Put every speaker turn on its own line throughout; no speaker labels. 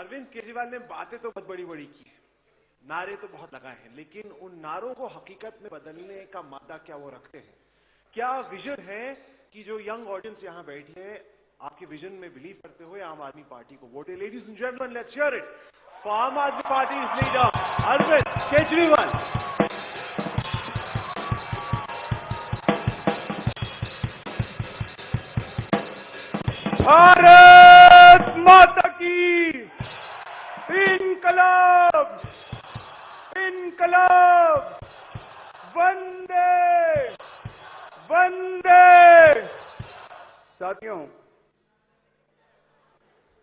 अरविंद केजरीवाल ने बातें तो बहुत बड़ी बड़ी की है, नारे तो बहुत लगाए हैं, लेकिन उन नारों को हकीकत में बदलने का मादा क्या वो रखते हैं? क्या विजन है कि जो यंग ऑडियंस यहां बैठी है आपके विजन में बिलीव करते हुए आम आदमी पार्टी को vote? Ladies and gentleman, let's hear it for आम आदमी पार्टी लीडर अरविंद केजरीवाल। भारत माता की इनकलाब, इनकलाब, वंदे वंदे। साथियों,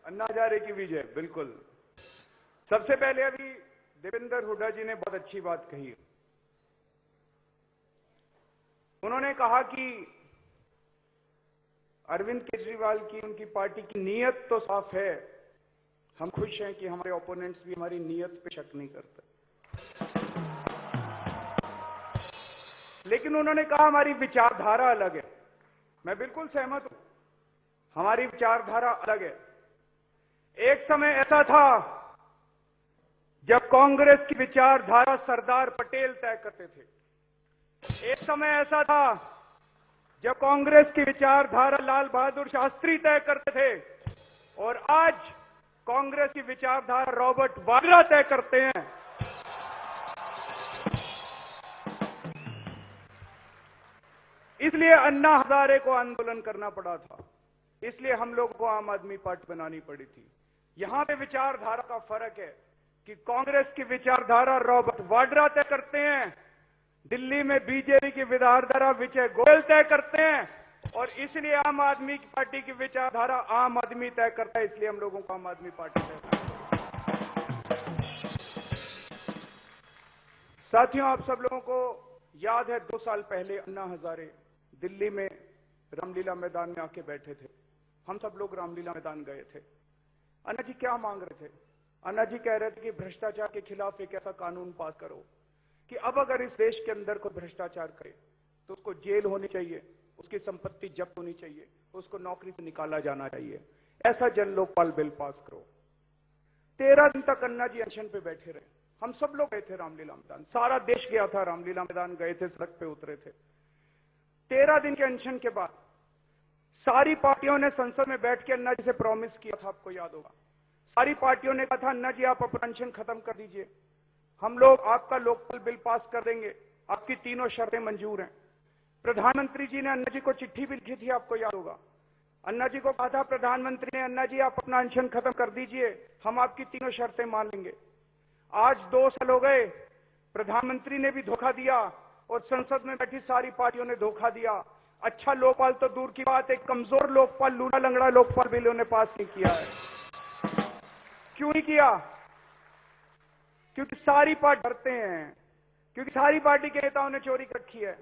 अन्ना हजारे की विजय। बिल्कुल, सबसे पहले अभी देवेंद्र हुड्डा जी ने बहुत अच्छी बात कही। उन्होंने कहा कि अरविंद केजरीवाल की, उनकी पार्टी की नीयत तो साफ है। हम खुश हैं कि हमारे ओपोनेंट्स भी हमारी नीयत पे शक नहीं करते, लेकिन उन्होंने कहा हमारी विचारधारा अलग है। मैं बिल्कुल सहमत हूं, हमारी विचारधारा अलग है। एक समय ऐसा था जब कांग्रेस की विचारधारा सरदार पटेल तय करते थे। एक समय ऐसा था जब कांग्रेस की विचारधारा लाल बहादुर शास्त्री तय करते थे, और आज कांग्रेस की विचारधारा रॉबर्ट वाड्रा तय करते हैं। इसलिए अन्ना हजारे को आंदोलन करना पड़ा था, इसलिए हम लोग को आम आदमी पार्टी बनानी पड़ी थी। यहां पे विचारधारा का फर्क है कि कांग्रेस की विचारधारा रॉबर्ट वाड्रा तय करते हैं, दिल्ली में बीजेपी की विचारधारा विजय गोयल तय करते हैं, और इसलिए आम आदमी पार्टी की विचारधारा आम आदमी तय करता है। इसलिए हम लोगों को आम आदमी पार्टी तय करता है। साथियों, आप सब लोगों को याद है 2 साल पहले अन्ना हजारे दिल्ली में रामलीला मैदान में आके बैठे थे। हम सब लोग रामलीला मैदान गए थे। अन्ना जी क्या मांग रहे थे? अन्ना जी कह रहे थे कि भ्रष्टाचार के खिलाफ एक ऐसा कानून पास करो कि अब अगर इस देश के अंदर कोई भ्रष्टाचार करे तो उसको जेल होनी चाहिए, उसकी संपत्ति जब्त होनी चाहिए, उसको नौकरी से निकाला जाना चाहिए। ऐसा जन लोकपाल बिल पास करो। 13 दिन तक अन्ना जी अनशन पे बैठे रहे। हम सब लोग गए थे रामलीला मैदान, सारा देश गया था रामलीला मैदान, गए थे, सड़क पे उतरे थे। 13 दिन के अनशन के बाद सारी पार्टियों ने संसद में बैठ के अन्ना जी से प्रॉमिस किया था, आपको याद होगा। सारी पार्टियों ने कहा था अन्ना जी आप अपना अनशन खत्म कर दीजिए, हम लोग आपका लोकपाल बिल पास कर देंगे, आपकी तीनों शर्तें मंजूर हैं। प्रधानमंत्री जी ने अन्ना जी को चिट्ठी भी लिखी थी, आपको याद होगा। अन्ना जी को कहा था प्रधानमंत्री ने, अन्ना जी आप अपना अनशन खत्म कर दीजिए, हम आपकी तीनों शर्तें मान लेंगे। आज 2 साल हो गए, प्रधानमंत्री ने भी धोखा दिया और संसद में बैठी सारी पार्टियों ने धोखा दिया। अच्छा लोकपाल तो दूर की बात, एक कमजोर लोकपाल, लूड़ा लंगड़ा लोकपाल बिल उन्होंने पास नहीं किया है। क्यों नहीं किया? क्योंकि सारी पार्टी डरते हैं, क्योंकि सारी पार्टी के नेताओं ने चोरी कर रखी है।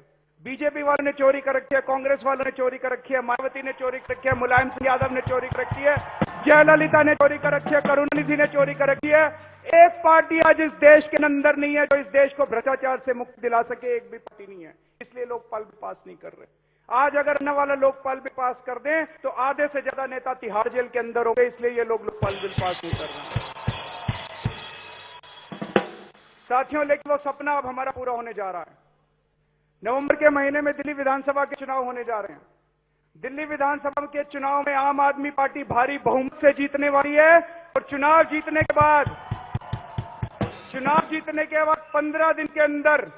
बीजेपी वालों ने चोरी कर रखी है, कांग्रेस वालों ने चोरी कर रखी है, मायावती ने चोरी कर रखी है, मुलायम सिंह यादव ने चोरी कर रखी है, जयललिता ने चोरी कर रखी है, करुणानिधि ने चोरी कर रखी है। एक पार्टी आज इस देश के अंदर नहीं है जो इस देश को भ्रष्टाचार से मुक्त दिला सके, एक भी पार्टी नहीं है। इसलिए लोकपाल भी पास नहीं कर रहे। आज अगर अन्ना वाला लोकपाल बिल पास कर दें तो आधे से ज्यादा नेता तिहाड़ जेल के अंदर हो गए, इसलिए ये लोग लोकपाल बिल पास नहीं कर रहे हैं। साथियों, लेकिन वो सपना अब हमारा पूरा होने जा रहा है। नवंबर के महीने में दिल्ली विधानसभा के चुनाव होने जा रहे हैं। दिल्ली विधानसभा के चुनाव में आम आदमी पार्टी भारी बहुमत से जीतने वाली है, और चुनाव जीतने के बाद 15 दिन के अंदर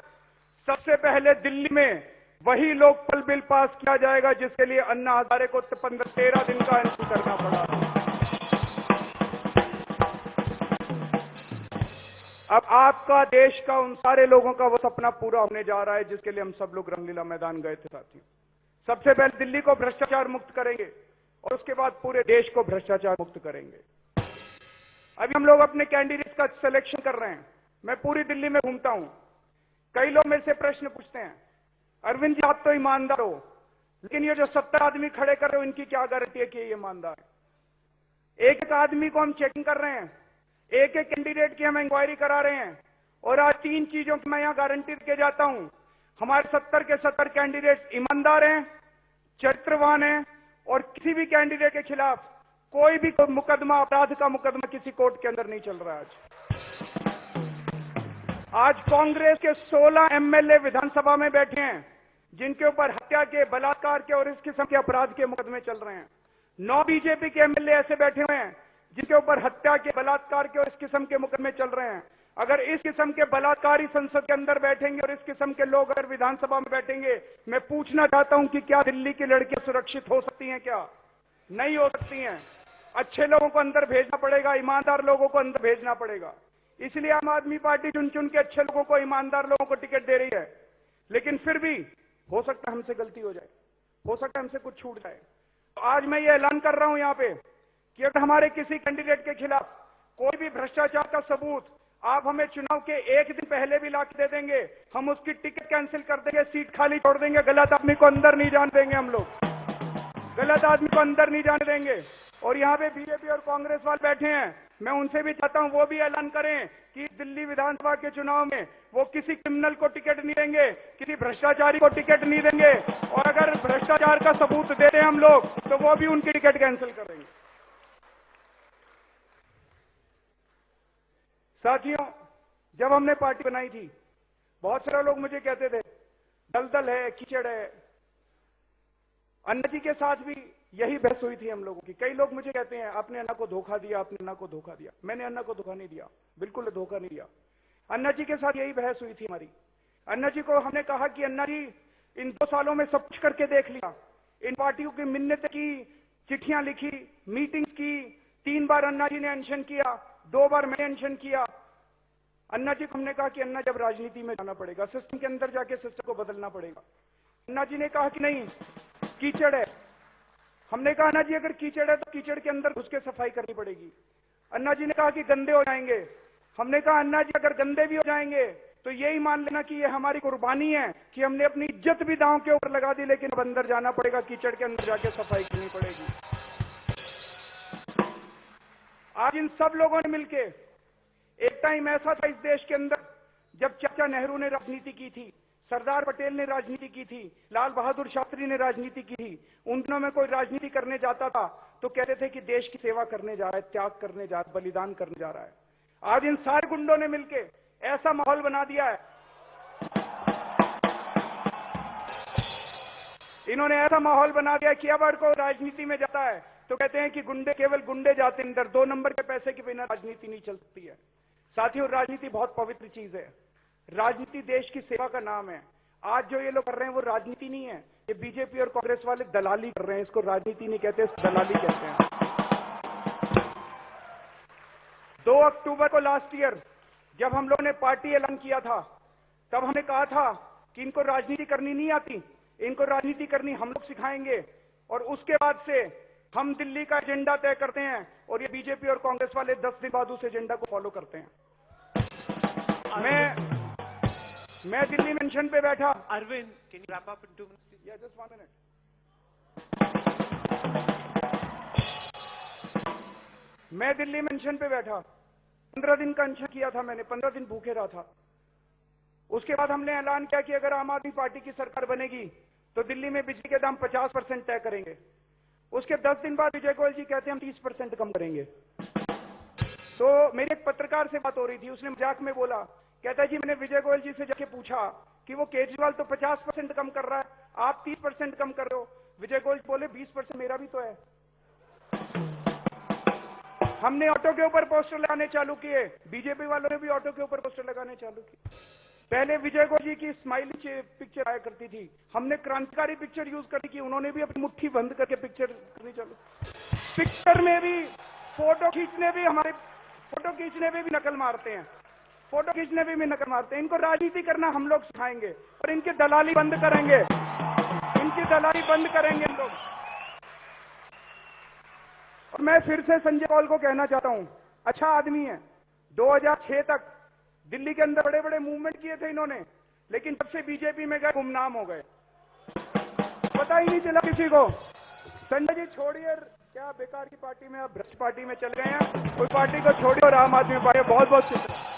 सबसे पहले दिल्ली में वही लोकपाल बिल पास किया जाएगा जिसके लिए अन्ना हजारे को 13 दिन का अनशन करना पड़ा। अब आपका, देश का, उन सारे लोगों का वो सपना पूरा होने जा रहा है जिसके लिए हम सब लोग रामलीला मैदान गए थे। साथियों, सबसे पहले दिल्ली को भ्रष्टाचार मुक्त करेंगे और उसके बाद पूरे देश को भ्रष्टाचार मुक्त करेंगे। अभी हम लोग अपने कैंडिडेट्स का सिलेक्शन कर रहे हैं। मैं पूरी दिल्ली में घूमता हूं, कई लोग मेरे से प्रश्न पूछते हैं, अरविंद जी आप तो ईमानदार हो, लेकिन ये जो 70 आदमी खड़े कर रहे हो इनकी क्या गारंटी है कि ये ईमानदार है? एक एक आदमी को हम चेकिंग कर रहे हैं, एक एक कैंडिडेट की हम इंक्वायरी करा रहे हैं, और आज 3 चीजों की मैं यहां गारंटी देके जाता हूं। हमारे 70 के 70 कैंडिडेट ईमानदार हैं, चरित्रवान हैं, और किसी भी कैंडिडेट के खिलाफ कोई भी मुकदमा, अपराध का मुकदमा किसी कोर्ट के अंदर नहीं चल रहा है आज कांग्रेस के 16 एमएलए विधानसभा में बैठे हैं जिनके ऊपर हत्या के, बलात्कार के और इस किस्म के अपराध के मुकदमे चल रहे हैं। 9 बीजेपी के एमएलए ऐसे बैठे हुए हैं जिनके ऊपर हत्या के, बलात्कार के और इस किस्म के मुकदमे चल रहे हैं। अगर इस किस्म के बलात्कारी संसद के अंदर बैठेंगे और इस किस्म के लोग अगर विधानसभा में बैठेंगे, मैं पूछना चाहता हूं कि क्या दिल्ली की लड़कियां सुरक्षित हो सकती हैं? क्या नहीं हो सकती हैं? अच्छे लोगों को अंदर भेजना पड़ेगा, ईमानदार लोगों को अंदर भेजना पड़ेगा। इसलिए आम आदमी पार्टी चुन चुन के अच्छे लोगों को, ईमानदार लोगों को टिकट दे रही है। लेकिन फिर भी हो सकता है हमसे गलती हो जाए, हो सकता है हमसे कुछ छूट जाए। तो आज मैं ये ऐलान कर रहा हूं यहां पे कि अगर हमारे किसी कैंडिडेट के खिलाफ कोई भी भ्रष्टाचार का सबूत आप हमें चुनाव के एक दिन पहले भी ला के दे देंगे, हम उसकी टिकट कैंसिल कर देंगे, सीट खाली छोड़ देंगे। गलत आदमी को अंदर नहीं जाने देंगे, हम लोग गलत आदमी को अंदर नहीं जाने देंगे। और यहाँ पे बीजेपी और कांग्रेस वाले बैठे हैं, मैं उनसे भी चाहता हूं वो भी ऐलान करें कि दिल्ली विधानसभा के चुनाव में वो किसी क्रिमिनल को टिकट नहीं देंगे, किसी भ्रष्टाचारी को टिकट नहीं देंगे। और अगर भ्रष्टाचार का सबूत दे रहे हैं हम लोग तो वो भी उनकी टिकट कैंसिल करेंगे। साथियों, जब हमने पार्टी बनाई थी, बहुत सारे लोग मुझे कहते थे दलदल है, कीचड़ है। अन्ना जी के साथ भी यही बहस हुई थी हम लोगों की। कई लोग मुझे कहते हैं आपने अन्ना को धोखा दिया, आपने अन्ना को धोखा दिया। मैंने अन्ना को धोखा नहीं दिया, बिल्कुल धोखा नहीं दिया। अन्ना जी के साथ यही बहस हुई थी हमारी। अन्ना जी को हमने कहा कि अन्ना जी, इन 2 सालों में सब कुछ करके देख लिया, इन पार्टियों की मिन्नत की, चिट्ठियां लिखी, मीटिंग्स की। 3 बार अन्ना जी ने अनशन किया, 2 बार मैंने अनशन किया। अन्ना जी को हमने कहा कि अन्ना, जब राजनीति में जाना पड़ेगा, सिस्टम के अंदर जाके सिस्टम को बदलना पड़ेगा। अन्ना जी ने कहा कि नहीं, कीचड़ है। हमने कहा अन्ना जी, अगर कीचड़ है तो कीचड़ के अंदर घुस के सफाई करनी पड़ेगी। अन्ना जी ने कहा कि गंदे हो जाएंगे। हमने कहा अन्ना जी, अगर गंदे भी हो जाएंगे तो यही मान लेना कि ये हमारी कुर्बानी है कि हमने अपनी इज्जत भी दांव के ऊपर लगा दी, लेकिन अब अंदर जाना पड़ेगा, कीचड़ के अंदर जाके सफाई करनी पड़ेगी। आज इन सब लोगों ने मिलके, एक टाइम ऐसा था इस देश के अंदर जब चाचा नेहरू ने राजनीति की थी, सरदार पटेल ने राजनीति की थी, लाल बहादुर शास्त्री ने राजनीति की थी। उन दिनों में कोई राजनीति करने जाता था तो कहते थे कि देश की सेवा करने जा रहा है, त्याग करने जा रहा है, बलिदान करने जा रहा है। आज इन सारे गुंडों ने मिलके ऐसा माहौल बना दिया है, इन्होंने ऐसा माहौल बना दिया कि अब अगर कोई राजनीति में जाता है तो कहते हैं कि गुंडे, केवल गुंडे जाते हैं अंदर, 2 नंबर के पैसे के बिना राजनीति नहीं चल सकती है। साथियों, राजनीति बहुत पवित्र चीज है। राजनीति देश की सेवा का नाम है। आज जो ये लोग कर रहे हैं वो राजनीति नहीं है, ये बीजेपी और कांग्रेस वाले दलाली कर रहे हैं। इसको राजनीति नहीं कहते, दलाली कहते हैं। 2 अक्टूबर को लास्ट ईयर जब हम लोगों ने पार्टी ऐलान किया था, तब हमने कहा था कि इनको राजनीति करनी नहीं आती, इनको राजनीति करनी हम लोग सिखाएंगे। और उसके बाद से हम दिल्ली का एजेंडा तय करते हैं और ये बीजेपी और कांग्रेस वाले 10 दिन बाद उस एजेंडा को फॉलो करते हैं। मैं दिल्ली मेंशन पे बैठा।
Arvind, can you wrap up in 2 minutes, please?
Yeah, just 1 minute. मैं दिल्ली मेंशन पे बैठा, 15 दिन का अनशन किया था मैंने, 15 दिन भूखे रहा था। उसके बाद हमने ऐलान किया कि अगर आम आदमी पार्टी की सरकार बनेगी तो दिल्ली में बिजली के दाम 50% तय करेंगे। उसके 10 दिन बाद विजय गोयल जी कहते हैं हम 30% कम करेंगे। तो मेरे एक पत्रकार से बात हो रही थी, उसने मजाक में बोला, कहता है जी मैंने विजय गोयल जी से जाके पूछा कि वो केजरीवाल तो 50% कम कर रहा है, आप 30% कम कर रहे हो। विजय गोयल बोले 20% मेरा भी तो है। हमने ऑटो के ऊपर पोस्टर लगाने चालू किए, बीजेपी वालों ने भी ऑटो के ऊपर पोस्टर लगाने चालू किए। पहले विजय गोयल जी की स्माइली पिक्चर आया करती थी, हमने क्रांतिकारी पिक्चर यूज करी की, उन्होंने भी अपनी मुट्ठी बंद करके पिक्चर करनी चालू। पिक्चर में भी, फोटो खींचने भी, हमारे फोटो खींचने में भी नकल मारते हैं, फोटो खींचने में भी नकल मारते हैं। इनको राजनीति करना हम लोग सिखाएंगे और इनकी दलाली बंद करेंगे, इनकी दलाली बंद करेंगे इन लोग। और मैं फिर से संजय कौल को कहना चाहता हूं, अच्छा आदमी है। 2006 तक दिल्ली के अंदर बड़े बड़े मूवमेंट किए थे इन्होंने, लेकिन जब से बीजेपी में गए गुमनाम हो गए, पता ही नहीं चला किसी को। संजय जी छोड़िए, क्या बेकार की पार्टी में, आप भ्रष्ट पार्टी में चल गए हैं, कोई पार्टी को छोड़िए और आम आदमी पार्टी। बहुत बहुत शुक्रिया।